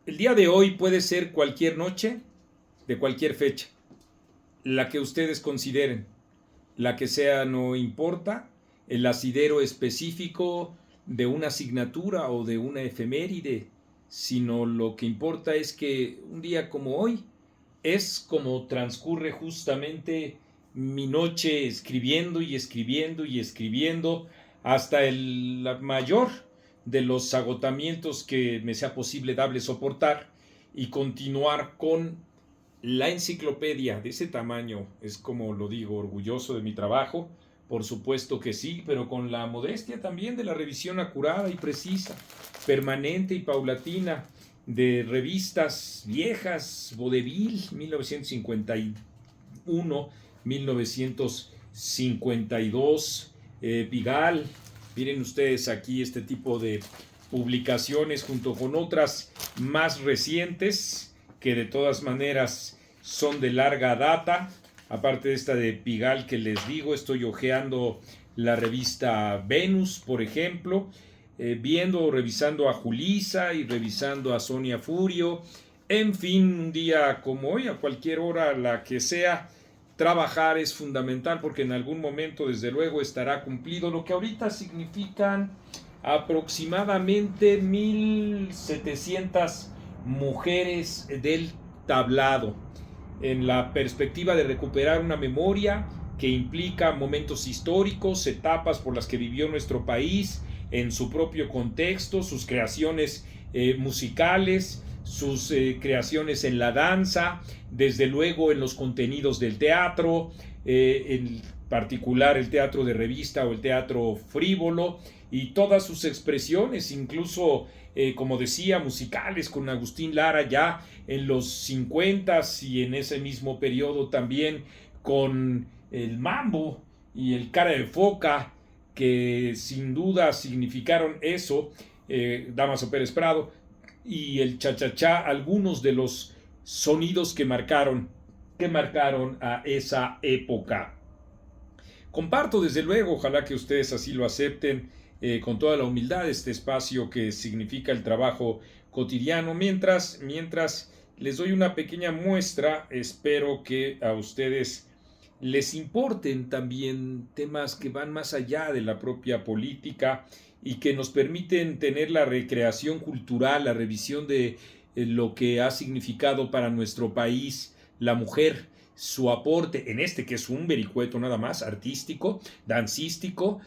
El día de hoy puede ser cualquier noche, de cualquier fecha, la que ustedes consideren, la que sea, no importa, el asidero específico de una asignatura o de una efeméride, sino lo que importa es que un día como hoy es como transcurre justamente mi noche escribiendo y escribiendo y escribiendo hasta la mayor de los agotamientos que me sea posible darle soportar y continuar con la enciclopedia de ese tamaño. Es, como lo digo, orgulloso de mi trabajo, por supuesto que sí, pero con la modestia también de la revisión acurada y precisa, permanente y paulatina de revistas viejas, Vodevil, 1951, 1952, Pigalle. Miren ustedes aquí este tipo de publicaciones junto con otras más recientes que de todas maneras son de larga data. Aparte de esta de Pigalle que les digo, estoy hojeando la revista Venus, por ejemplo, viendo, revisando a Julissa y revisando a Sonia Furio. En fin, un día como hoy, a cualquier hora, la que sea, trabajar es fundamental porque en algún momento, desde luego, estará cumplido lo que ahorita significan aproximadamente 1,700 mujeres del tablado, en la perspectiva de recuperar una memoria que implica momentos históricos, etapas por las que vivió nuestro país en su propio contexto, sus creaciones musicales, sus creaciones en la danza, desde luego en los contenidos del teatro, en particular el teatro de revista o el teatro frívolo, y todas sus expresiones, incluso, como decía, musicales, con Agustín Lara ya en los 50 y en ese mismo periodo también con el mambo y el cara de foca, que sin duda significaron eso, Damaso Pérez Prado, y el cha-cha-cha, algunos de los sonidos que marcaron a esa época. Comparto, desde luego, ojalá que ustedes así lo acepten, con toda la humildad, este espacio que significa el trabajo cotidiano. Mientras les doy una pequeña muestra, espero que a ustedes les importen también temas que van más allá de la propia política y que nos permiten tener la recreación cultural, la revisión de lo que ha significado para nuestro país la mujer, su aporte en este que es un vericueto nada más, artístico, dancístico,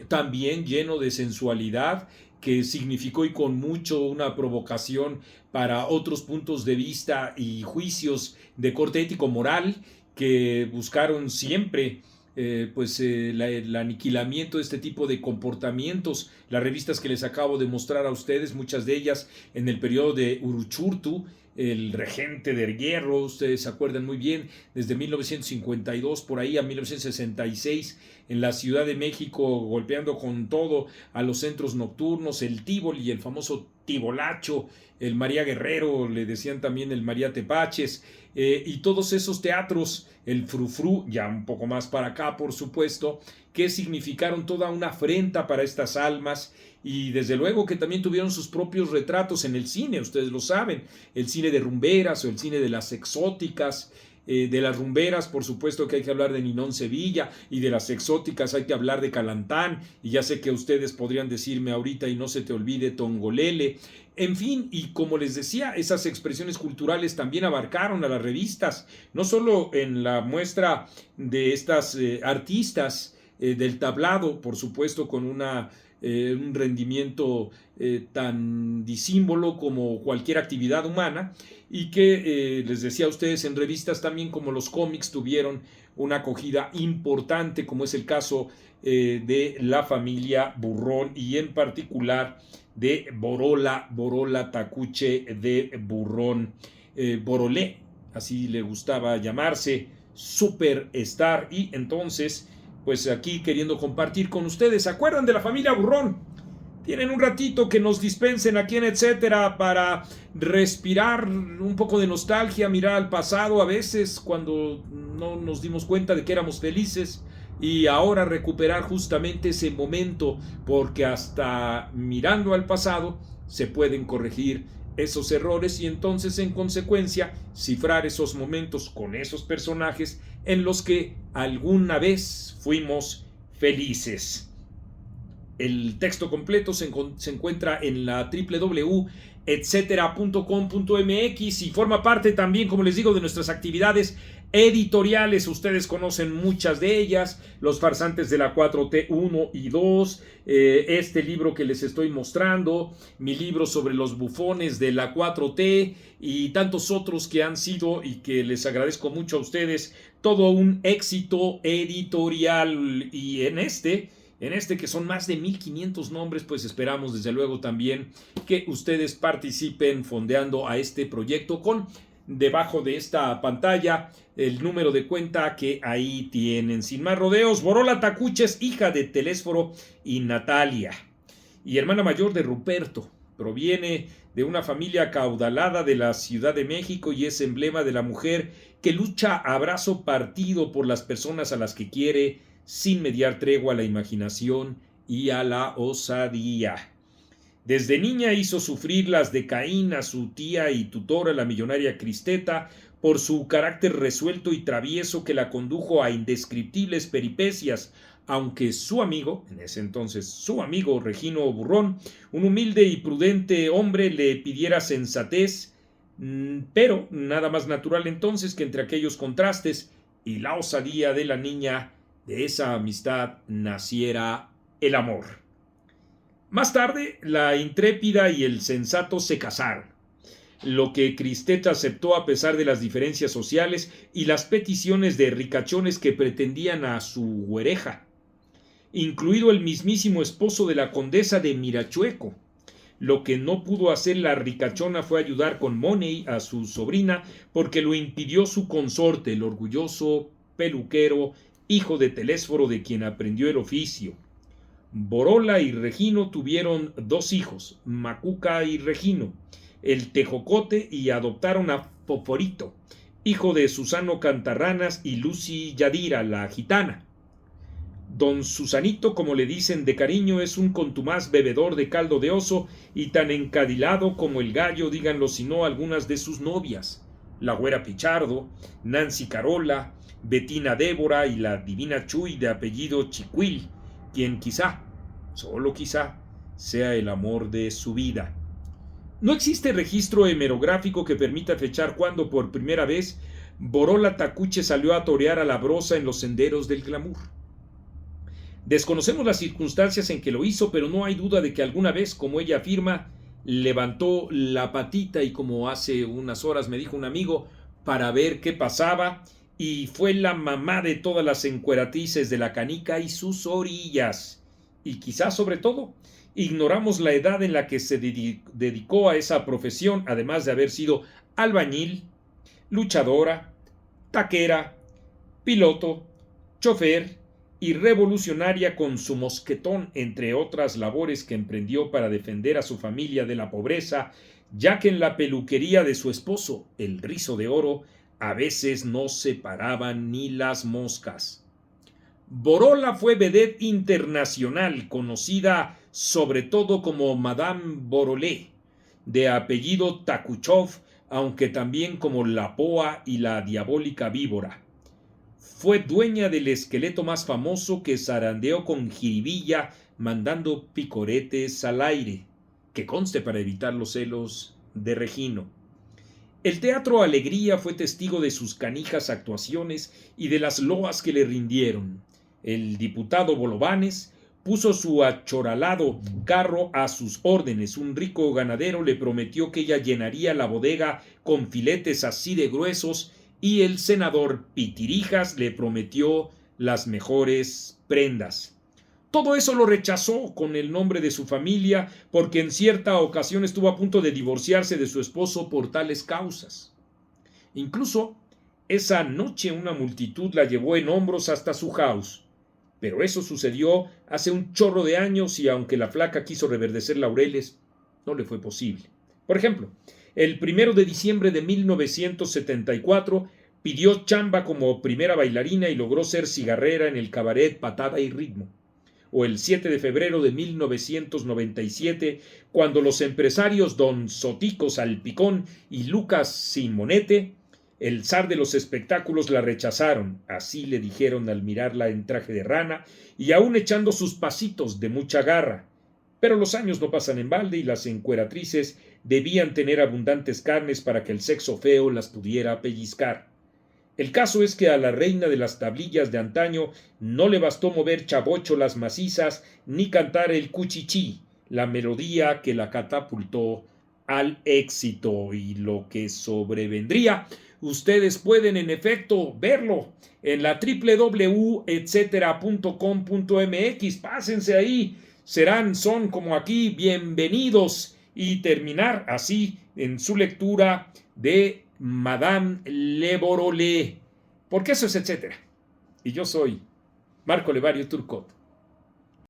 también lleno de sensualidad, que significó y con mucho una provocación para otros puntos de vista y juicios de corte ético-moral que buscaron siempre el aniquilamiento de este tipo de comportamientos. Las revistas que les acabo de mostrar a ustedes, muchas de ellas en el periodo de Uruchurtu, el regente del Hierro, ustedes se acuerdan muy bien, desde 1952 por ahí a 1966, en la Ciudad de México, golpeando con todo a los centros nocturnos, el Tívoli, el famoso Tibolacho, el María Guerrero, le decían también el María Tepaches, y todos esos teatros, el Frufru, ya un poco más para acá, por supuesto, que significaron toda una afrenta para estas almas, y desde luego que también tuvieron sus propios retratos en el cine, ustedes lo saben, el cine de rumberas o el cine de las exóticas. De las rumberas, por supuesto que hay que hablar de Ninón Sevilla, y de las exóticas hay que hablar de Calantán, y ya sé que ustedes podrían decirme ahorita y no se te olvide Tongolele. En fin, y como les decía, esas expresiones culturales también abarcaron a las revistas, no solo en la muestra de estas artistas del tablado, por supuesto con un rendimiento tan disímbolo como cualquier actividad humana, y que les decía a ustedes, en revistas también como los cómics tuvieron una acogida importante, como es el caso de la familia Burrón, y en particular de Borola Tacuche de Burrón, Borolé, así le gustaba llamarse, superstar. Y entonces, pues aquí queriendo compartir con ustedes, ¿se acuerdan de la familia Burrón? Tienen un ratito que nos dispensen aquí en Etcétera para respirar un poco de nostalgia, mirar al pasado a veces cuando no nos dimos cuenta de que éramos felices, y ahora recuperar justamente ese momento, porque hasta mirando al pasado se pueden corregir esos errores y entonces en consecuencia cifrar esos momentos con esos personajes en los que alguna vez fuimos felices. El texto completo se encuentra en la www.etcetera.com.mx y forma parte también, como les digo, de nuestras actividades editoriales. Ustedes conocen muchas de ellas: Los farsantes de la 4T 1 y 2, este libro que les estoy mostrando, mi libro sobre los bufones de la 4T y tantos otros que han sido, y que les agradezco mucho a ustedes, todo un éxito editorial. Y en este que son más de 1500 nombres, pues esperamos desde luego también que ustedes participen fondeando a este proyecto con, debajo de esta pantalla, el número de cuenta que ahí tienen. Sin más rodeos, Borola Tacuche es hija de Telésforo y Natalia y hermana mayor de Ruperto. Proviene de una familia acaudalada de la Ciudad de México y es emblema de la mujer que lucha a brazo partido por las personas a las que quiere, sin mediar tregua a la imaginación y a la osadía. Desde niña hizo sufrir las de Caín a su tía y tutora, la millonaria Cristeta, por su carácter resuelto y travieso que la condujo a indescriptibles peripecias, aunque su amigo, en ese entonces su amigo Regino Burrón, un humilde y prudente hombre, le pidiera sensatez, pero nada más natural entonces que entre aquellos contrastes y la osadía de la niña, de esa amistad naciera el amor. Más tarde, la intrépida y el sensato se casaron, lo que Cristeta aceptó a pesar de las diferencias sociales y las peticiones de ricachones que pretendían a su güereja, incluido el mismísimo esposo de la condesa de Mirachueco. Lo que no pudo hacer la ricachona fue ayudar con money a su sobrina, porque lo impidió su consorte, el orgulloso peluquero, hijo de Telésforo, de quien aprendió el oficio. Borola y Regino tuvieron dos hijos, Macuca y Regino, el Tejocote, y adoptaron a Foforito, hijo de Susano Cantarranas y Lucy Yadira, la gitana. Don Susanito, como le dicen de cariño, es un contumaz bebedor de caldo de oso y tan encadilado como el gallo, díganlo si no algunas de sus novias, la güera Pichardo, Nancy Carola, Betina Débora y la divina Chuy de apellido Chicuil, quien quizá, solo quizá, sea el amor de su vida. No existe registro hemerográfico que permita fechar cuando por primera vez Borola Tacuche salió a torear a la brosa en los senderos del glamour. Desconocemos las circunstancias en que lo hizo, pero no hay duda de que alguna vez, como ella afirma, levantó la patita y, como hace unas horas me dijo un amigo, para ver qué pasaba, y fue la mamá de todas las encueratrices de la canica y sus orillas. Y quizás sobre todo, ignoramos la edad en la que se dedicó a esa profesión, además de haber sido albañil, luchadora, taquera, piloto, chofer y revolucionaria con su mosquetón, entre otras labores que emprendió para defender a su familia de la pobreza, ya que en la peluquería de su esposo, el Rizo de Oro, a veces no se paraban ni las moscas. Borola fue vedette internacional, conocida sobre todo como Madame Borolé, de apellido Takuchov, aunque también como la Poa y la Diabólica Víbora. Fue dueña del esqueleto más famoso que zarandeó con jiribilla mandando picoretes al aire, que conste para evitar los celos de Regino. El Teatro Alegría fue testigo de sus canijas actuaciones y de las loas que le rindieron. El diputado Bolovanes puso su achoralado carro a sus órdenes. Un rico ganadero le prometió que ella llenaría la bodega con filetes así de gruesos, y el senador Pitirijas le prometió las mejores prendas. Todo eso lo rechazó con el nombre de su familia, porque en cierta ocasión estuvo a punto de divorciarse de su esposo por tales causas. Incluso esa noche una multitud la llevó en hombros hasta su house. Pero eso sucedió hace un chorro de años y aunque la flaca quiso reverdecer laureles, no le fue posible. Por ejemplo, el 1 de diciembre de 1974 pidió chamba como primera bailarina y logró ser cigarrera en el cabaret Patada y Ritmo. o el 7 de febrero de 1997, cuando los empresarios Don Zotico Salpicón y Lucas Simonete, el zar de los espectáculos, la rechazaron. Así le dijeron al mirarla en traje de rana y aún echando sus pasitos de mucha garra. Pero los años no pasan en balde y las encueratrices debían tener abundantes carnes para que el sexo feo las pudiera pellizcar. El caso es que a la reina de las tablillas de antaño no le bastó mover chabocholas macizas ni cantar el cuchichí, la melodía que la catapultó al éxito. Y lo que sobrevendría, ustedes pueden en efecto verlo en la www.etcetera.com.mx. Pásense ahí, son como aquí bienvenidos, y terminar así en su lectura de Madame Le Borolé, porque eso es etcétera. Y yo soy Marco Levario Turcot.